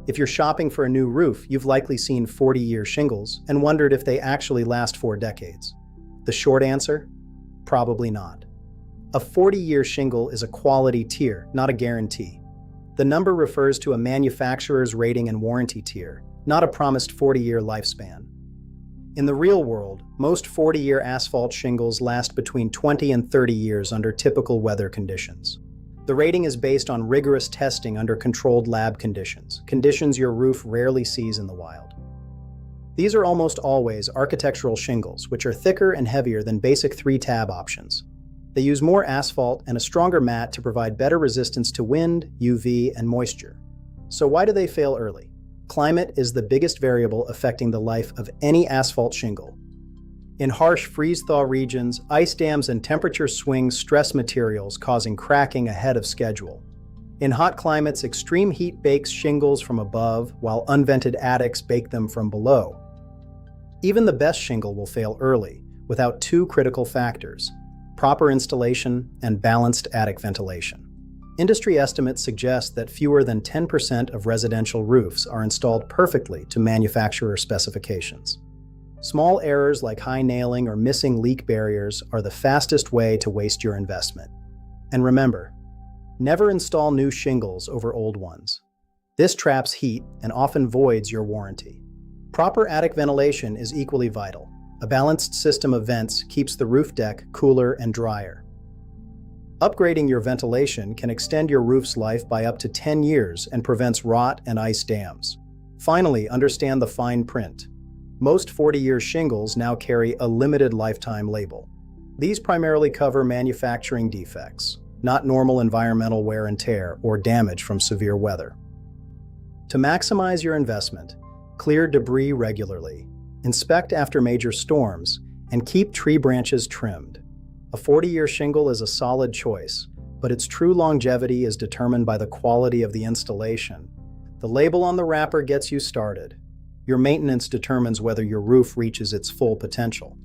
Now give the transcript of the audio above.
If you're shopping for a new roof, you've likely seen 40-year shingles and wondered if they actually last 4 decades. The short answer? Probably not. A 40-year shingle is a quality tier, not a guarantee. The number refers to a manufacturer's rating and warranty tier, not a promised 40-year lifespan. In the real world, most 40-year asphalt shingles last between 20 and 30 years under typical weather conditions. The rating is based on rigorous testing under controlled lab conditions your roof rarely sees in the wild. These are almost always architectural shingles, which are thicker and heavier than basic 3-tab options. They use more asphalt and a stronger mat to provide better resistance to wind, UV, and moisture. So why do they fail early? Climate is the biggest variable affecting the life of any asphalt shingle. In harsh freeze-thaw regions, ice dams and temperature swings stress materials, causing cracking ahead of schedule. In hot climates, extreme heat bakes shingles from above, while unvented attics bake them from below. Even the best shingle will fail early, without 2 critical factors: proper installation and balanced attic ventilation. Industry estimates suggest that fewer than 10% of residential roofs are installed perfectly to manufacturer specifications. Small errors like high nailing or missing leak barriers are the fastest way to waste your investment. And remember, never install new shingles over old ones. This traps heat and often voids your warranty. Proper attic ventilation is equally vital. A balanced system of vents keeps the roof deck cooler and drier. Upgrading your ventilation can extend your roof's life by up to 10 years and prevents rot and ice dams. Finally, understand the fine print. Most 40-year shingles now carry a limited lifetime label. These primarily cover manufacturing defects, not normal environmental wear and tear or damage from severe weather. To maximize your investment, clear debris regularly, inspect after major storms, and keep tree branches trimmed. A 40-year shingle is a solid choice, but its true longevity is determined by the quality of the installation. The label on the wrapper gets you started. Your maintenance determines whether your roof reaches its full potential.